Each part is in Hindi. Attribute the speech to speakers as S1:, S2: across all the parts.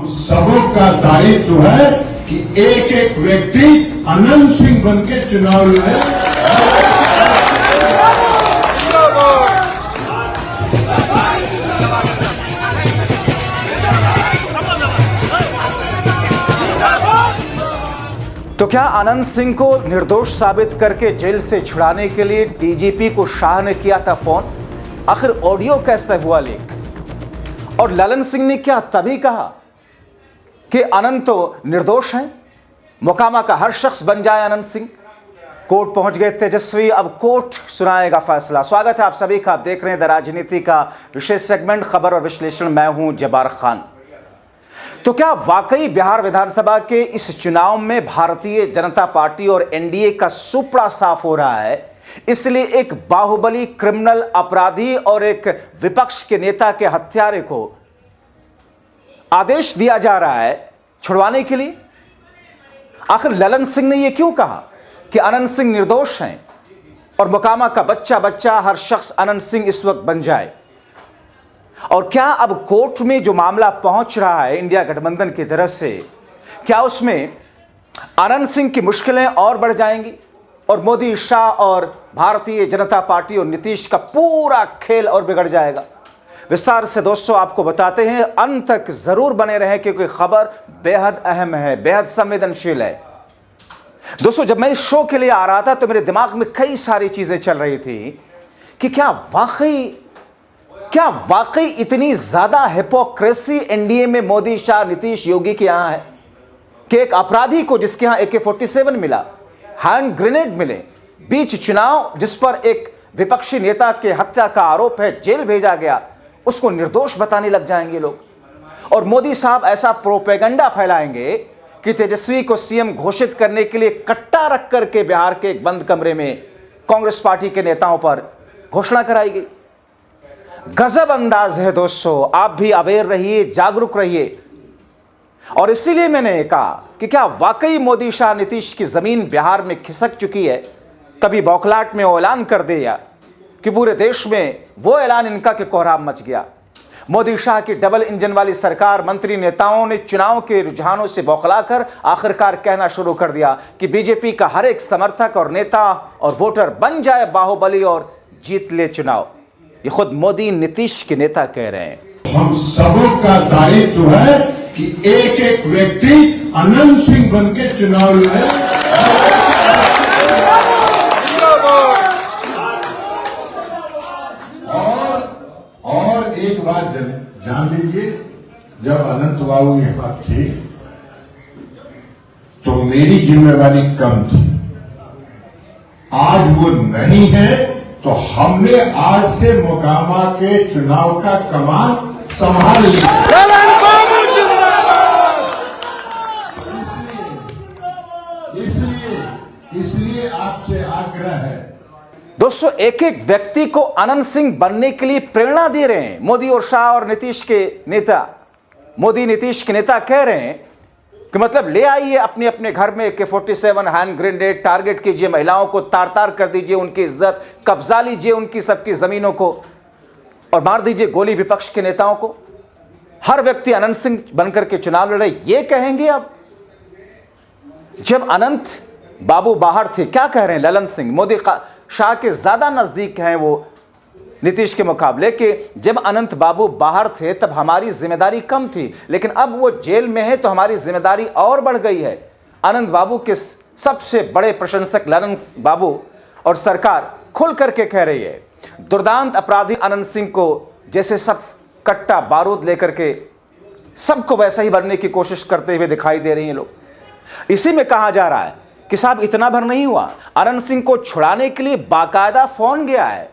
S1: सबों का दायित्व है कि एक एक व्यक्ति अनंत सिंह बन के चुनाव लड़े।
S2: तो क्या अनंत सिंह को निर्दोष साबित करके जेल से छुड़ाने के लिए डीजीपी को शाह ने किया था फोन? आखिर ऑडियो कैसे हुआ लीक? और ललन सिंह ने क्या तभी कहा कि अनंत तो निर्दोष हैं, मोकामा का हर शख्स बन जाए अनंत सिंह? कोर्ट पहुंच गए तेजस्वी, अब कोर्ट सुनाएगा फैसला। स्वागत है आप सभी का, आप देख रहे हैं द राजनीति का विशेष सेगमेंट खबर और विश्लेषण। मैं हूं जब्बार खान। तो क्या वाकई बिहार विधानसभा के इस चुनाव में भारतीय जनता पार्टी और एनडीए का सुपड़ा साफ हो रहा है, इसलिए एक बाहुबली क्रिमिनल अपराधी और एक विपक्ष के नेता के हत्यारे को आदेश दिया जा रहा है छुड़वाने के लिए? आखिर ललन सिंह ने यह क्यों कहा कि अनंत सिंह निर्दोष हैं और मोकामा का बच्चा बच्चा हर शख्स अनंत सिंह इस वक्त बन जाए? और क्या अब कोर्ट में जो मामला पहुंच रहा है इंडिया गठबंधन की तरफ से, क्या उसमें अनंत सिंह की मुश्किलें और बढ़ जाएंगी और मोदी, शाह और भारतीय जनता पार्टी और नीतीश का पूरा खेल और बिगड़ जाएगा? विस्तार से दोस्तों आपको बताते हैं, अंत तक जरूर बने रहें क्योंकि खबर बेहद अहम है, बेहद संवेदनशील है। दोस्तों, जब मैं इस शो के लिए आ रहा था तो मेरे दिमाग में कई सारी चीजें चल रही थी कि क्या वाकई इतनी ज्यादा हिपोक्रेसी एनडीए में मोदी, शाह, नीतीश, योगी के यहां है कि एक अपराधी को जिसके यहां AK-47 मिला, हैंड ग्रेनेड मिले, बीच चुनाव जिस पर एक विपक्षी नेता के हत्या का आरोप है, जेल भेजा गया, उसको निर्दोष बताने लग जाएंगे लोग। और मोदी साहब ऐसा प्रोपेगेंडा फैलाएंगे कि तेजस्वी को सीएम घोषित करने के लिए कट्टा रख करके बिहार के एक बंद कमरे में कांग्रेस पार्टी के नेताओं पर घोषणा कराई गई। गजब अंदाज है दोस्तों, आप भी अवेयर रहिए, जागरूक रहिए। और इसीलिए मैंने कहा कि क्या वाकई मोदी, शाह, नीतीश की जमीन बिहार में खिसक चुकी है? कभी बौखलाहट में वो ऐलान कर दे या कि पूरे देश में वो ऐलान इनका कि कोहराम मच गया। मोदी, शाह की डबल इंजन वाली सरकार, मंत्री, नेताओं ने चुनाव के रुझानों से बौखलाकर आखिरकार कहना शुरू कर दिया कि बीजेपी का हर एक समर्थक और नेता और वोटर बन जाए बाहुबली और जीत ले चुनाव। ये खुद मोदी, नीतीश के नेता कह रहे हैं।
S1: हम सबों का दायित्व है कि एक एक व्यक्ति अनंत सिंह बन के चुनाव लड़े। और एक बात जान लीजिए, जब अनंत बाबू यहाँ थे तो मेरी जिम्मेवारी कम थी। आज वो नहीं है तो हमने आज से मोकामा के चुनाव का कमान संभाल लिया। इसलिए आपसे आग्रह है।
S2: दोस्तों, एक एक व्यक्ति को अनंत सिंह बनने के लिए प्रेरणा दे रहे हैं मोदी और शाह और नीतीश के नेता। मोदी, नीतीश के नेता कह रहे हैं कि मतलब ले आइए अपने अपने घर में AK-47, हैंड ग्रेनेड, टारगेट कीजिए महिलाओं को, तार तार कर दीजिए उनकी इज्जत, कब्जा लीजिए उनकी सबकी जमीनों को और मार दीजिए गोली विपक्ष के नेताओं को। हर व्यक्ति अनंत सिंह बनकर के चुनाव लड़े, ये कहेंगे। अब जब अनंत बाबू बाहर थे, क्या कह रहे हैं ललन सिंह? मोदी, शाह के ज्यादा नजदीक हैं वो नीतीश के मुकाबले, कि जब अनंत बाबू बाहर थे तब हमारी जिम्मेदारी कम थी, लेकिन अब वो जेल में है तो हमारी जिम्मेदारी और बढ़ गई है। अनंत बाबू के सबसे बड़े प्रशंसक ललन बाबू और सरकार खुल करके कह रही है। दुर्दांत अपराधी अनंत सिंह को जैसे सब कट्टा बारूद लेकर के सबको वैसा ही बनने की कोशिश करते हुए दिखाई दे रही हैं लोग। इसी में कहा जा रहा है कि साहब इतना भर नहीं हुआ, अनंत सिंह को छुड़ाने के लिए बाकायदा फोन गया है,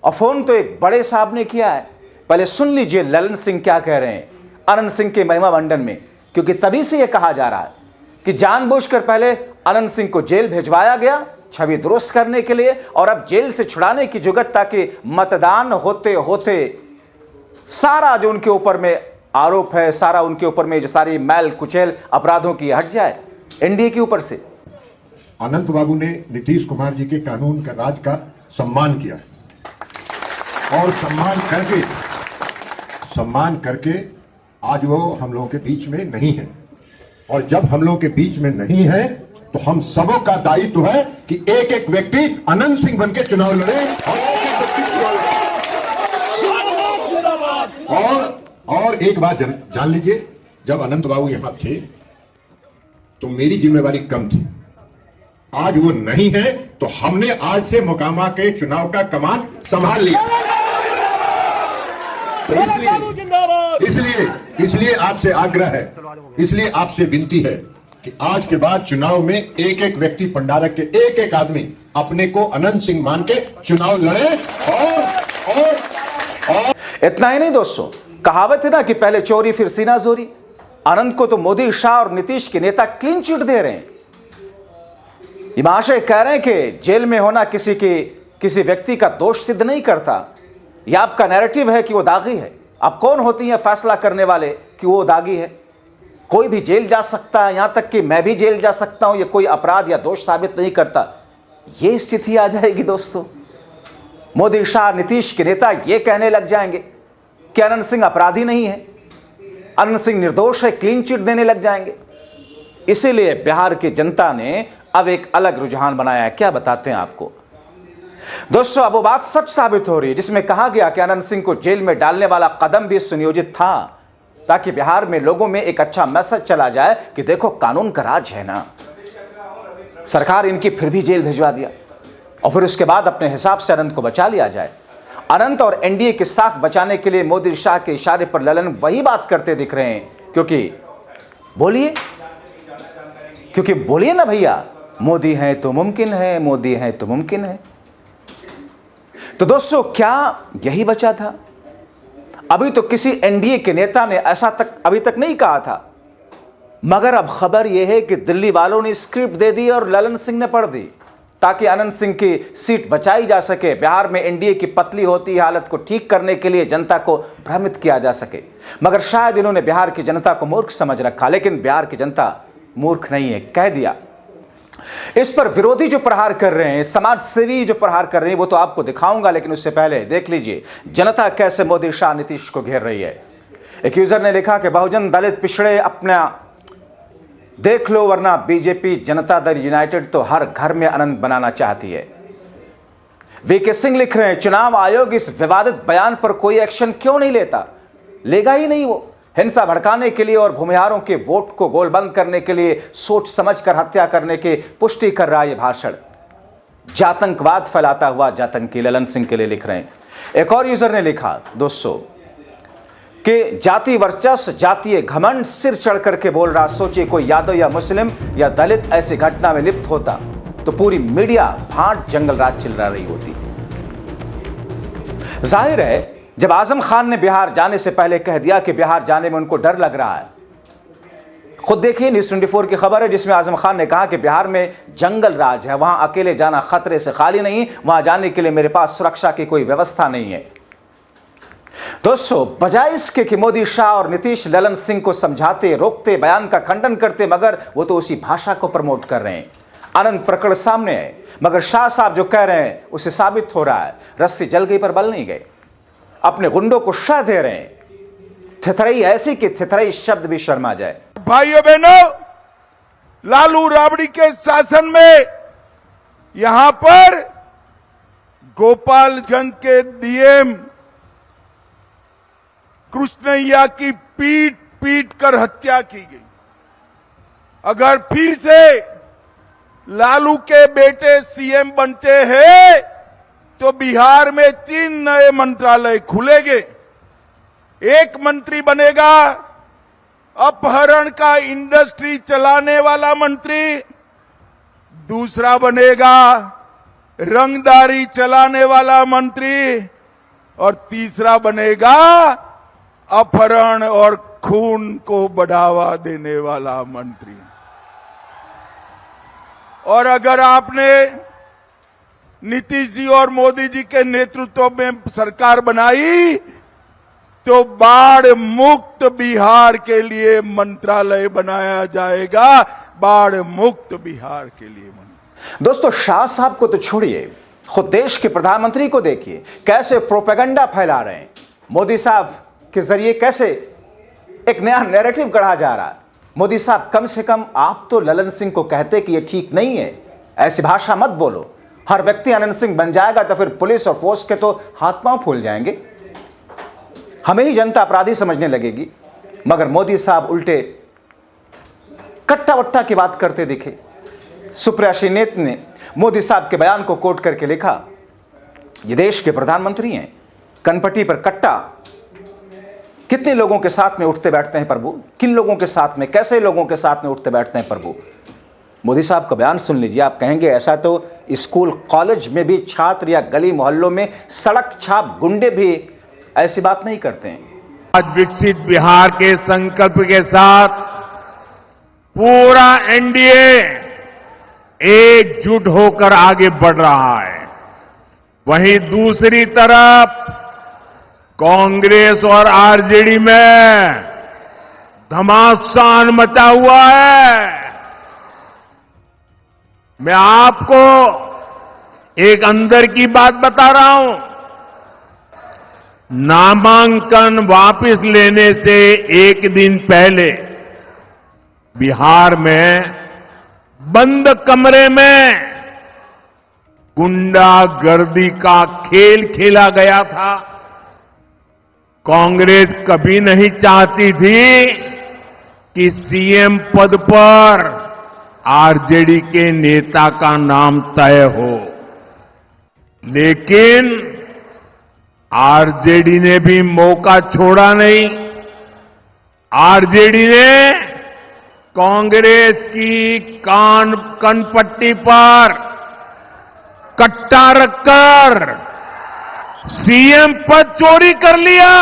S2: और फोन तो एक बड़े साहब ने किया है। पहले सुन लीजिए ललन सिंह क्या कह रहे हैं अनंत सिंह के महिमा मंडन में, क्योंकि तभी से यह कहा जा रहा है कि जानबूझकर पहले अनंत सिंह को जेल भिजवाया गया छवि दुरुस्त करने के लिए, और अब जेल से छुड़ाने की जुगत ताकि मतदान होते होते सारा जो उनके ऊपर में आरोप है, सारा उनके ऊपर में जो सारी मैल कुचैल अपराधों की हट जाए एनडीए के ऊपर से।
S1: अनंत बाबू ने नीतीश कुमार जी के कानून का राज का सम्मान किया और सम्मान करके आज वो हम लोगों के बीच में नहीं है, और जब हम लोगों के बीच में नहीं है तो हम सबों का दायित्व है कि एक एक व्यक्ति अनंत सिंह बन के चुनाव लड़े और एक एक व्यक्ति चुनाव लड़े। और एक बात जान लीजिए, जब अनंत बाबू यहां थे तो मेरी जिम्मेवारी कम थी, आज वो नहीं है तो हमने आज से मोकामा के चुनाव का कमान संभाल लिया। तो इसलिए आपसे आग्रह है, इसलिए आपसे विनती है कि आज के बाद चुनाव में एक एक व्यक्ति पंडारक के एक एक आदमी अपने को अनंत सिंह मान के चुनाव लड़े। और
S2: इतना ही नहीं दोस्तों, कहावत है ना कि पहले चोरी फिर सीना जोरी। अनंत को तो मोदी, शाह और नीतीश के नेता क्लीन चिट दे रहे हैं। ये महाशय कह रहे हैं कि जेल में होना किसी व्यक्ति का दोष सिद्ध नहीं करता। यह आपका नैरेटिव है कि वो दागी है। आप कौन होती हैं फैसला करने वाले कि वो दागी है? कोई भी जेल जा सकता है, यहां तक कि मैं भी जेल जा सकता हूं। ये कोई अपराध या दोष साबित नहीं करता। ये स्थिति आ जाएगी दोस्तों। मोदी, शाह, नीतीश के नेता ये कहने लग जाएंगे कि अनंत सिंह अपराधी नहीं है, अनंत सिंह निर्दोष है, क्लीन चिट देने लग जाएंगे। इसीलिए बिहार की जनता ने अब एक अलग रुझान बनाया है। क्या बताते हैं आपको दोस्तों? अब वो बात सच साबित हो रही है जिसमें कहा गया कि अनंत सिंह को जेल में डालने वाला कदम भी सुनियोजित था, ताकि बिहार में लोगों में एक अच्छा मैसेज चला जाए कि देखो कानून का राज है ना। सरकार इनकी फिर भी जेल भिजवा दिया और फिर उसके बाद अपने हिसाब से अनंत को बचा लिया जाए। अनंत और एनडीए की साख बचाने के लिए मोदी, शाह के इशारे पर ललन वही बात करते दिख रहे हैं, क्योंकि बोलिए ना भैया, मोदी है तो मुमकिन है, मोदी है तो मुमकिन है। तो दोस्तों, क्या यही बचा था? अभी तो किसी एनडीए के नेता ने ऐसा अभी तक नहीं कहा था, मगर अब खबर यह है कि दिल्ली वालों ने स्क्रिप्ट दे दी और ललन सिंह ने पढ़ दी, ताकि अनंत सिंह की सीट बचाई जा सके। बिहार में एनडीए की पतली होती हालत को ठीक करने के लिए जनता को भ्रमित किया जा सके। मगर शायद इन्होंने बिहार की जनता को मूर्ख समझ रखा, लेकिन बिहार की जनता मूर्ख नहीं है, कह दिया। इस पर विरोधी जो प्रहार कर रहे हैं, समाज सेवी जो प्रहार कर रहे हैं, वो तो आपको दिखाऊंगा, लेकिन उससे पहले देख लीजिए जनता कैसे मोदी, शाह, नीतीश को घेर रही है। एक यूजर ने लिखा कि बहुजन, दलित, पिछड़े अपना देख लो, वरना बीजेपी जनता दल यूनाइटेड तो हर घर में अनंत बनाना चाहती है। वीके सिंह लिख रहे हैं, चुनाव आयोग इस विवादित बयान पर कोई एक्शन क्यों नहीं लेता? लेगा ही नहीं। वो हिंसा भड़काने के लिए और भूमिहारों के वोट को गोलबंद करने के लिए सोच समझकर हत्या करने की पुष्टि कर रहा है। यह भाषण जातंकवाद फैलाता हुआ जातंकी ललन सिंह के लिए लिख रहे हैं। एक और यूजर ने लिखा दोस्तों कि जाति वर्चस्व, जातीय घमंड सिर चढ़ करके बोल रहा। सोचिए कोई यादव या मुस्लिम या दलित ऐसी घटना में लिप्त होता तो पूरी मीडिया भाट जंगल राज चिल्ला रही होती। जाहिर है, जब आजम खान ने बिहार जाने से पहले कह दिया कि बिहार जाने में उनको डर लग रहा है। खुद देखिए, न्यूज़ 24 की खबर है जिसमें आजम खान ने कहा कि बिहार में जंगल राज है, वहां अकेले जाना खतरे से खाली नहीं, वहां जाने के लिए मेरे पास सुरक्षा की कोई व्यवस्था नहीं है। दोस्तों, बजाय इसके कि मोदी, शाह और नीतीश ललन सिंह को समझाते, रोकते, बयान का खंडन करते, मगर वो तो उसी भाषा को प्रमोट कर रहे हैं। अनंत प्रकरण सामने है, मगर शाह साहब जो कह रहे हैं उसे साबित हो रहा है। रस्सी जल गई पर बल नहीं गए। अपने गुंडों को शाह दे रहे हैं। थिथरई ऐसी कि थिथरई शब्द भी शर्मा जाए।
S3: भाइयों बहनों, लालू राबड़ी के शासन में यहां पर गोपालगंज के डीएम कृष्णैया की पीट पीट कर हत्या की गई। अगर फिर से लालू के बेटे सीएम बनते हैं तो बिहार में 3 नए मंत्रालय खुलेंगे। एक मंत्री बनेगा अपहरण का इंडस्ट्री चलाने वाला मंत्री, दूसरा बनेगा रंगदारी चलाने वाला मंत्री और तीसरा बनेगा अपहरण और खून को बढ़ावा देने वाला मंत्री। और अगर आपने नीतीश जी और मोदी जी के नेतृत्व में सरकार बनाई तो बाढ़ मुक्त बिहार के लिए मंत्रालय बनाया जाएगा। बाढ़ मुक्त बिहार के लिए
S2: दोस्तों, शाह साहब को तो छोड़िए, खुद देश के प्रधानमंत्री को देखिए कैसे प्रोपेगेंडा फैला रहे हैं। मोदी साहब के जरिए कैसे एक नया नैरेटिव गढ़ा जा रहा है। मोदी साहब, कम से कम आप तो ललन सिंह को कहते कि यह ठीक नहीं है, ऐसी भाषा मत बोलो। हर व्यक्ति अनंत सिंह बन जाएगा तो फिर पुलिस और फोर्स के तो हाथ पांव फूल जाएंगे, हमें ही जनता अपराधी समझने लगेगी। मगर मोदी साहब उल्टे कट्टा वट्टा की बात करते दिखे। सुप्रिया श्रीनेत ने मोदी साहब के बयान को कोट करके लिखा, ये देश के प्रधानमंत्री हैं, कनपट्टी पर कट्टा कितने लोगों के साथ में उठते बैठते हैं प्रभु, किन लोगों के साथ में, कैसे लोगों के साथ में उठते बैठते हैं प्रभु। मोदी साहब का बयान सुन लीजिए, आप कहेंगे ऐसा तो स्कूल कॉलेज में भी छात्र या गली मोहल्लों में सड़क छाप गुंडे भी ऐसी बात नहीं करते हैं।
S4: आज विकसित बिहार के संकल्प के साथ पूरा एनडीए एकजुट होकर आगे बढ़ रहा है। वहीं दूसरी तरफ कांग्रेस और आरजेडी में घमासान मचा हुआ है। मैं आपको एक अंदर की बात बता रहा हूं। नामांकन वापस लेने से एक दिन पहले बिहार में बंद कमरे में गुंडागर्दी का खेल खेला गया था। कांग्रेस कभी नहीं चाहती थी कि सीएम पद पर आरजेडी के नेता का नाम तय हो, लेकिन आरजेडी ने भी मौका छोड़ा नहीं। आरजेडी ने कांग्रेस की कनपट्टी पर कट्टा रखकर सीएम पद चोरी कर लिया,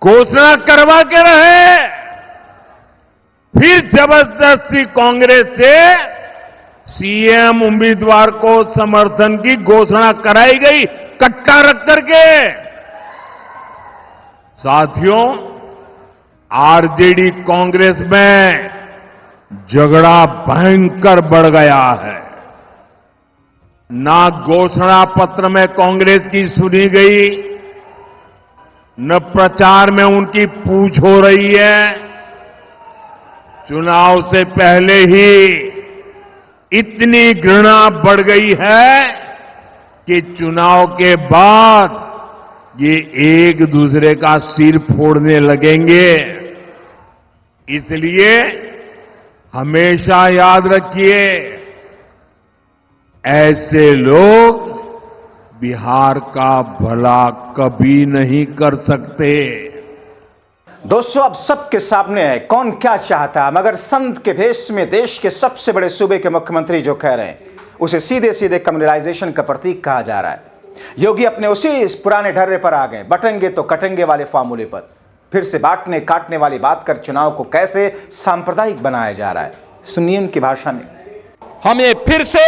S4: घोषणा करवा के रहे, फिर जबरदस्ती कांग्रेस से सीएम उम्मीदवार को समर्थन की घोषणा कराई गई कट्टा रख करके। साथियों, आरजेडी कांग्रेस में झगड़ा भयंकर बढ़ गया है। ना घोषणा पत्र में कांग्रेस की सुनी गई, न प्रचार में उनकी पूछ हो रही है। चुनाव से पहले ही इतनी घृणा बढ़ गई है कि चुनाव के बाद ये एक दूसरे का सिर फोड़ने लगेंगे। इसलिए हमेशा याद रखिए, ऐसे लोग बिहार का भला कभी नहीं कर सकते।
S2: दोस्तों, अब सबके सामने है कौन क्या चाहता है, मगर संत के भेष में देश के सबसे बड़े सूबे के मुख्यमंत्री जो कह रहे हैं, उसे सीधे सीधे कम्युनलाइजेशन का प्रतीक कहा जा रहा है। योगी अपने उसी पुराने ढर्रे पर आ गए, बटेंगे तो कटेंगे वाले फार्मूले पर। फिर से बांटने काटने वाली बात कर चुनाव को कैसे सांप्रदायिक बनाया जा रहा है, सुनिए उनकी भाषा में।
S5: हमें फिर से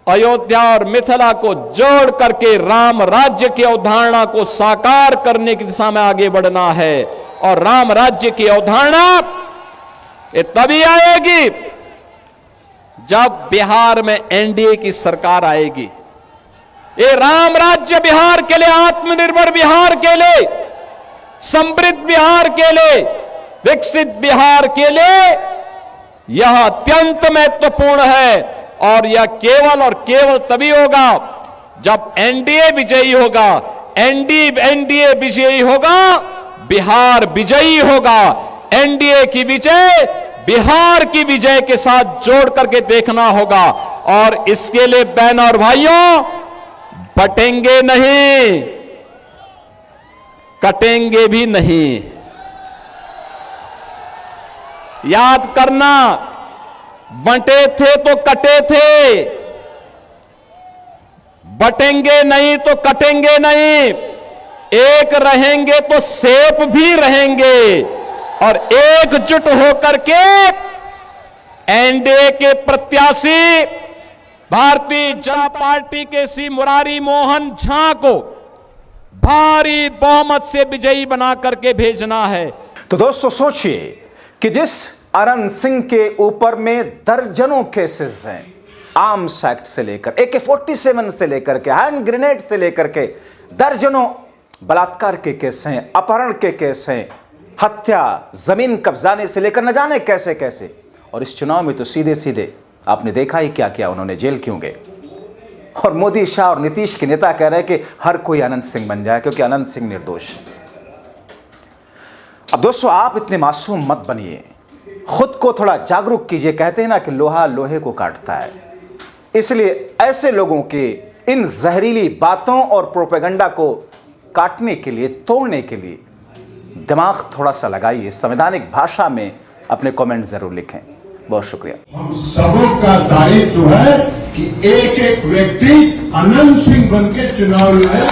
S5: अयोध्या और मिथिला को जोड़ करके राम राज्य की अवधारणा को साकार करने की दिशा में आगे बढ़ना है। और राम राज्य की अवधारणा ये तभी आएगी जब बिहार में एनडीए की सरकार आएगी। ये राम राज्य बिहार के लिए, आत्मनिर्भर बिहार के लिए, समृद्ध बिहार के लिए, विकसित बिहार के लिए यह अत्यंत महत्वपूर्ण है। और यह केवल और केवल तभी होगा जब एनडीए विजयी होगा। एनडीए विजयी होगा, बिहार विजयी होगा। एनडीए की विजय बिहार की विजय के साथ जोड़ करके देखना होगा। और इसके लिए बहनों और भाइयों, बटेंगे नहीं, कटेंगे भी नहीं। याद करना, बंटे थे तो कटे थे, बटेंगे नहीं तो कटेंगे नहीं। एक रहेंगे तो सेफ भी रहेंगे। और एकजुट होकर के एनडीए के प्रत्याशी भारतीय जनता पार्टी के श्री मुरारी मोहन झा को भारी बहुमत से विजयी बना करके भेजना है।
S2: तो दोस्तों सोचिए कि जिस अनंत सिंह के ऊपर में दर्जनों केसेस हैं, आर्म्स एक्ट से लेकर AK-47 से लेकर के हैंड ग्रेनेड से लेकर के दर्जनों बलात्कार के केस हैं, अपहरण के केस हैं, हत्या, जमीन कब्जाने से लेकर न जाने कैसे कैसे। और इस चुनाव में तो सीधे सीधे आपने देखा ही क्या किया, उन्होंने जेल क्यों गए। और मोदी, शाह और नीतीश के नेता कह रहे हैं कि हर कोई अनंत सिंह बन जाए क्योंकि अनंत सिंह निर्दोष है। अब दोस्तों, आप इतने मासूम मत बनिए, खुद को थोड़ा जागरूक कीजिए। कहते हैं ना कि लोहा लोहे को काटता है, इसलिए ऐसे लोगों के इन जहरीली बातों और प्रोपेगेंडा को काटने के लिए, तोड़ने के लिए दिमाग थोड़ा सा लगाइए। संवैधानिक भाषा में अपने कमेंट जरूर लिखें। बहुत शुक्रिया।
S1: हम सबों का दायित्व है कि एक एक व्यक्ति अनंत सिंह बन के चुनाव लड़े।